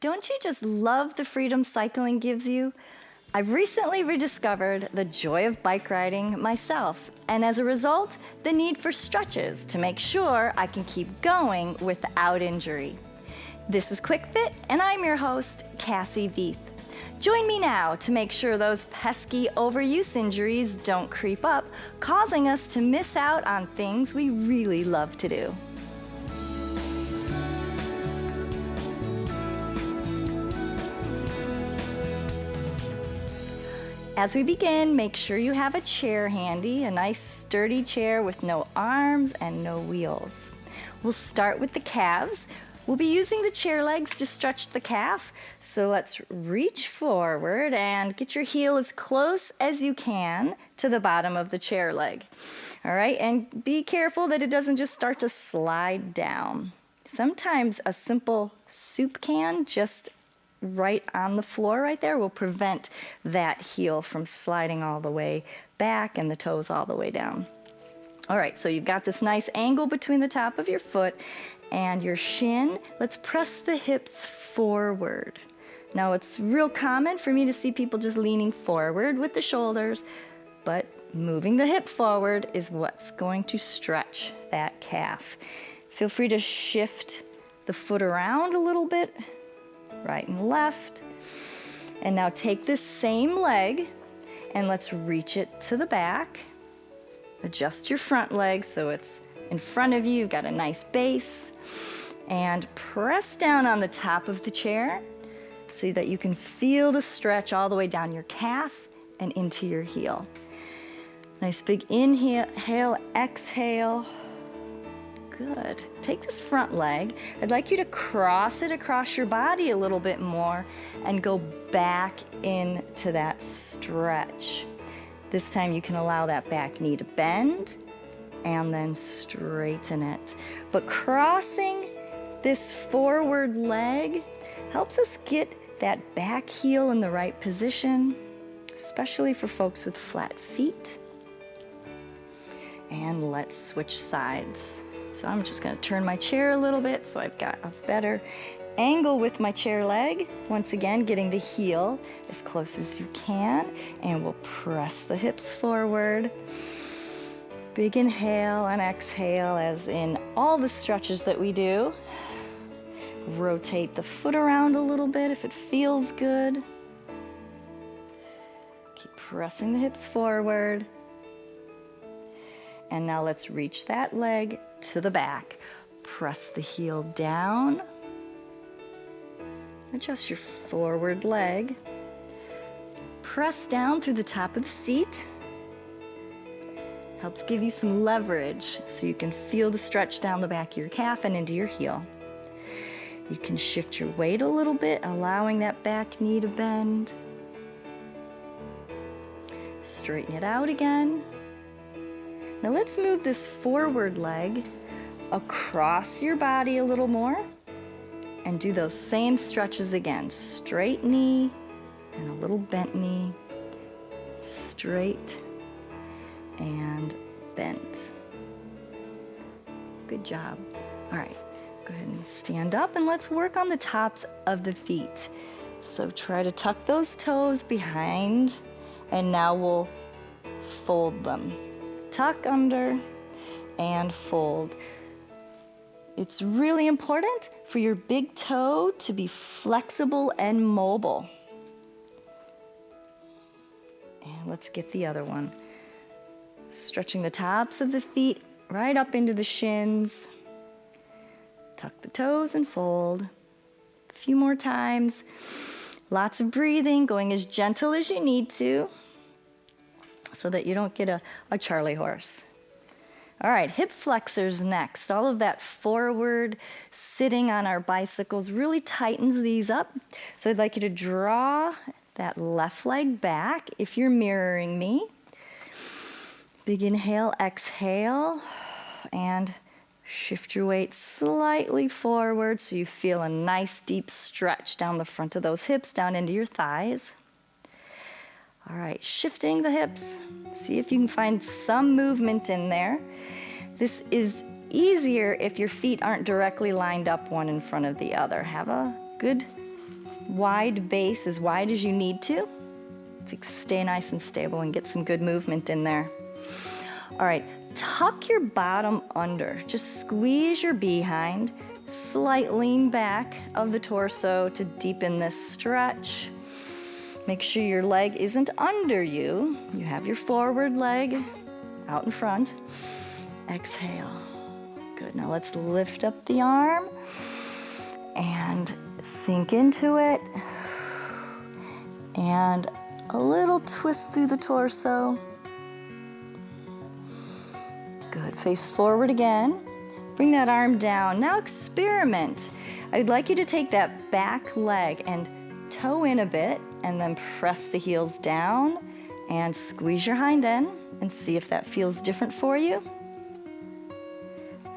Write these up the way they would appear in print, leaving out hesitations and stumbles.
Don't you just love the freedom cycling gives you? I've recently rediscovered the joy of bike riding myself, and as a result, the need for stretches to make sure I can keep going without injury. This is Quick Fit, and I'm your host, Cassie Veith. Join me now to make sure those pesky overuse injuries don't creep up, causing us to miss out on things we really love to do. As we begin, make sure you have a chair handy, a nice sturdy chair with no arms and no wheels. We'll start with the calves. We'll be using the chair legs to stretch the calf, so let's reach forward and get your heel as close as you can to the bottom of the chair leg. All right, and be careful that it doesn't just start to slide down. Sometimes a simple soup can just right on the floor right there will prevent that heel from sliding all the way back and the toes all the way down. All right, so you've got this nice angle between the top of your foot and your shin. Let's press the hips forward. Now, it's real common for me to see people just leaning forward with the shoulders, but moving the hip forward is what's going to stretch that calf. Feel free to shift the foot around a little bit, right and left. And now take this same leg and let's reach it to the back. Adjust your front leg so it's in front of you. You've got a nice base. And press down on the top of the chair so that you can feel the stretch all the way down your calf and into your heel. Nice big inhale, exhale. Good. Take this front leg. I'd like you to cross it across your body a little bit more and go back into that stretch. This time you can allow that back knee to bend and then straighten it. But crossing this forward leg helps us get that back heel in the right position, especially for folks with flat feet. And let's switch sides. So I'm just going to turn my chair a little bit so I've got a better angle with my chair leg. Once again, getting the heel as close as you can, and we'll press the hips forward. Big inhale and exhale as in all the stretches that we do. Rotate the foot around a little bit if it feels good. Keep pressing the hips forward. And now let's reach that leg to the back. Press the heel down. Adjust your forward leg. Press down through the top of the seat. Helps give you some leverage so you can feel the stretch down the back of your calf and into your heel. You can shift your weight a little bit, allowing that back knee to bend. Straighten it out again. Now let's move this forward leg across your body a little more and do those same stretches again. Straight knee and a little bent knee. Straight and bent. Good job. All right, go ahead and stand up and let's work on the tops of the feet. So try to tuck those toes behind and now we'll fold them. Tuck under and fold. It's really important for your big toe to be flexible and mobile. And let's get the other one. Stretching the tops of the feet right up into the shins. Tuck the toes and fold. A few more times. Lots of breathing, going as gentle as you need to, so that you don't get a Charlie horse. All right, hip flexors next. All of that forward sitting on our bicycles really tightens these up. So I'd like you to draw that left leg back if you're mirroring me. Big inhale, exhale, and shift your weight slightly forward so you feel a nice deep stretch down the front of those hips, down into your thighs. All right, shifting the hips. See if you can find some movement in there. This is easier if your feet aren't directly lined up one in front of the other. Have a good wide base, as wide as you need to stay nice and stable and get some good movement in there. All right, tuck your bottom under. Just squeeze your behind, slight lean back of the torso to deepen this stretch. Make sure your leg isn't under you. You have your forward leg out in front. Exhale. Good. Now let's lift up the arm and sink into it. And a little twist through the torso. Good. Face forward again. Bring that arm down. Now experiment. I'd like you to take that back leg and toe in a bit and then press the heels down and squeeze your hind end and see if that feels different for you.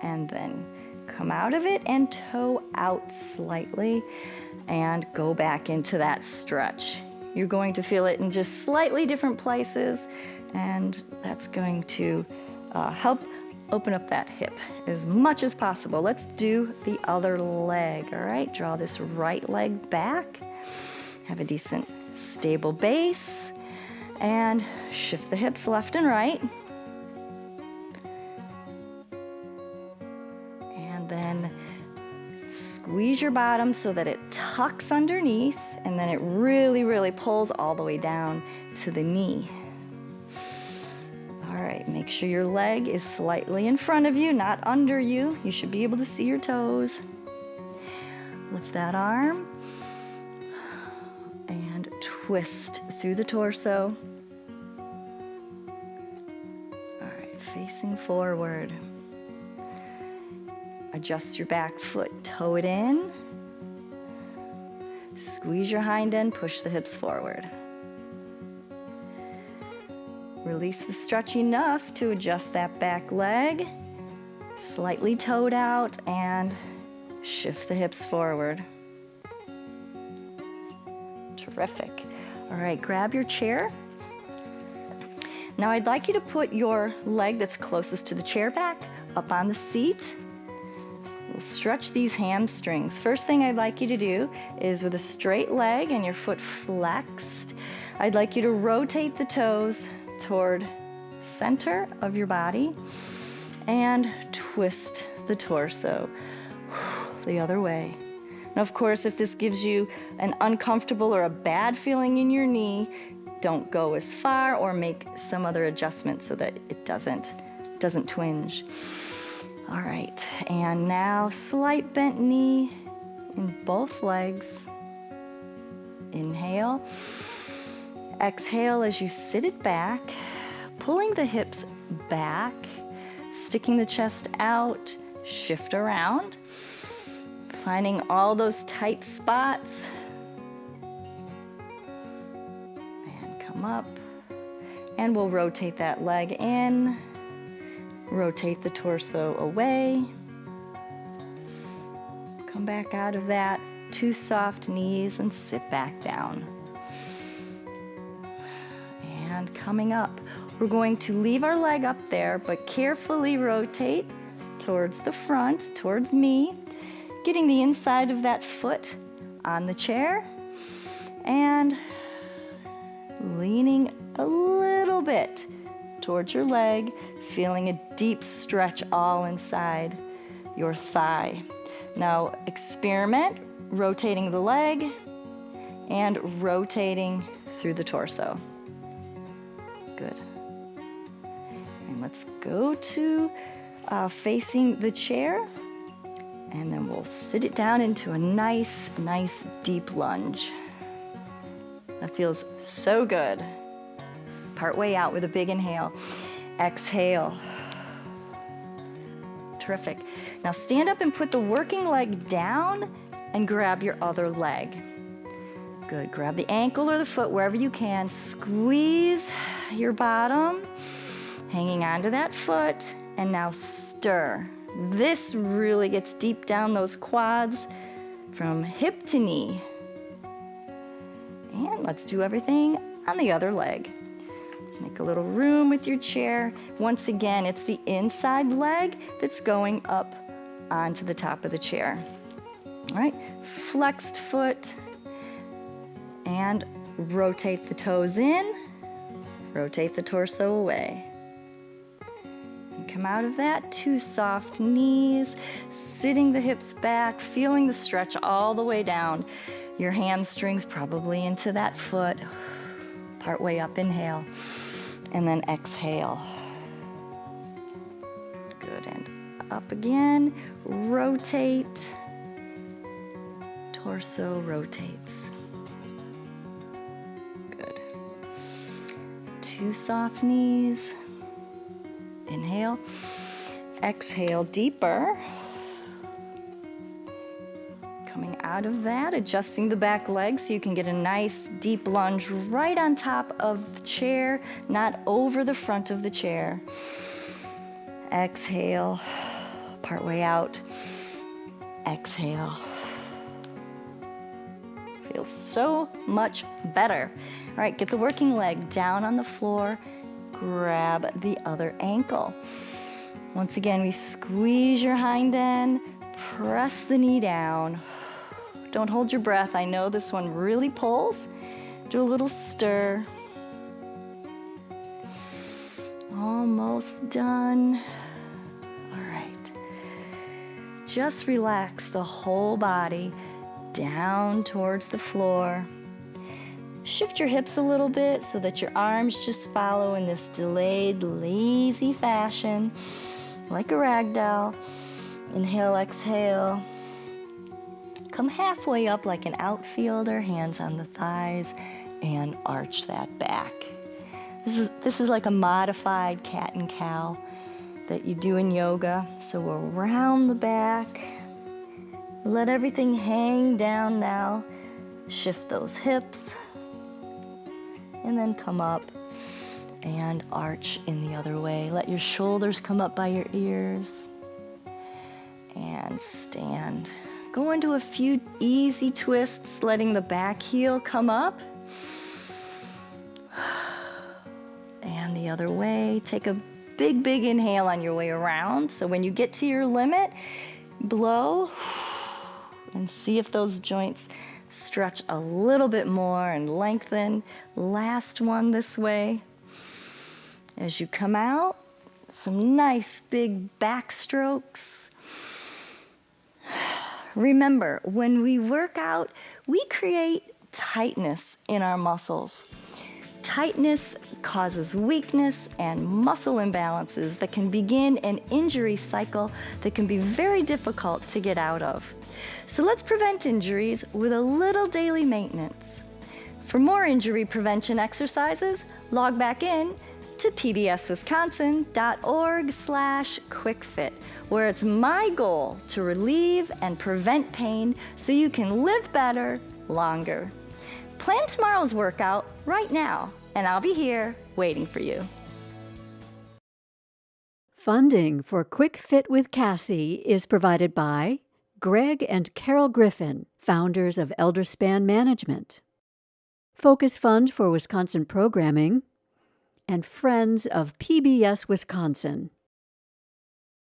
And then come out of it and toe out slightly and go back into that stretch. You're going to feel it in just slightly different places, and that's going to help open up that hip as much as possible. Let's do the other leg, all right? Draw this right leg back. Have a decent stable base, and shift the hips left and right. And then squeeze your bottom so that it tucks underneath, and then it really, really pulls all the way down to the knee. All right, make sure your leg is slightly in front of you, not under you. You should be able to see your toes. Lift that arm and twist through the torso. All right, facing forward. Adjust your back foot, toe it in. Squeeze your hind end, push the hips forward. Release the stretch enough to adjust that back leg. Slightly toed out and shift the hips forward. Terrific. All right, grab your chair. Now I'd like you to put your leg that's closest to the chair back up on the seat. We'll stretch these hamstrings. First thing I'd like you to do is, with a straight leg and your foot flexed, I'd like you to rotate the toes toward center of your body and twist the torso the other way. Now, of course, if this gives you an uncomfortable or a bad feeling in your knee, don't go as far or make some other adjustment so that it doesn't twinge. All right, and now slight bent knee in both legs. Inhale. Exhale as you sit it back, pulling the hips back, sticking the chest out, shift around, finding all those tight spots, and come up, and we'll rotate that leg in. Rotate the torso away. Come back out of that. 2 soft knees and sit back down. And coming up, we're going to leave our leg up there, but carefully rotate towards the front, towards me, getting the inside of that foot on the chair and leaning a little bit towards your leg, feeling a deep stretch all inside your thigh. Now experiment rotating the leg and rotating through the torso. Good. And let's go to facing the chair, and then we'll sit it down into a nice deep lunge. That feels so good. Part way out with a big inhale. Exhale. Terrific. Now stand up and put the working leg down and grab your other leg. Good. Grab the ankle or the foot wherever you can. Squeeze your bottom, hanging onto that foot, and now stir. This really gets deep down those quads from hip to knee. And let's do everything on the other leg. Make a little room with your chair. Once again, it's the inside leg that's going up onto the top of the chair. All right, flexed foot, And rotate the toes in, rotate the torso away. And come out of that, 2 soft knees, sitting the hips back, feeling the stretch all the way down. Your hamstrings probably into that foot. Part way up, inhale, and then exhale. Good, and up again, rotate, torso rotates. Good. 2 soft knees, inhale, exhale deeper. Coming out of that, adjusting the back leg so you can get a nice deep lunge right on top of the chair, not over the front of the chair. Exhale, part way out. Exhale. Feels so much better. All right, get the working leg down on the floor. Grab the other ankle. Once again, we squeeze your hind end, press the knee down. Don't hold your breath. I know this one really pulls. Do a little stir. Almost done. All right. Just relax the whole body down towards the floor. Shift your hips a little bit so that your arms just follow in this delayed, lazy fashion, like a rag doll. Inhale, exhale. Come halfway up like an outfielder, hands on the thighs, and arch that back. This is like a modified cat and cow that you do in yoga. So we'll round the back. Let everything hang down now. Shift those hips. And then come up and arch in the other way. Let your shoulders come up by your ears. And stand. Go into a few easy twists, letting the back heel come up. And the other way. Take a big, big inhale on your way around. So when you get to your limit, blow and see if those joints stretch a little bit more and lengthen. Last one this way. As you come out, some nice big back strokes. Remember, when we work out, we create tightness in our muscles. Tightness causes weakness and muscle imbalances that can begin an injury cycle that can be very difficult to get out of. So let's prevent injuries with a little daily maintenance. For more injury prevention exercises, log back in to pbswisconsin.org/quickfit, where it's my goal to relieve and prevent pain so you can live better, longer. Plan tomorrow's workout right now, and I'll be here waiting for you. Funding for Quick Fit with Cassie is provided by Greg and Carol Griffin, founders of Elderspan Management, Focus Fund for Wisconsin Programming, and Friends of PBS Wisconsin.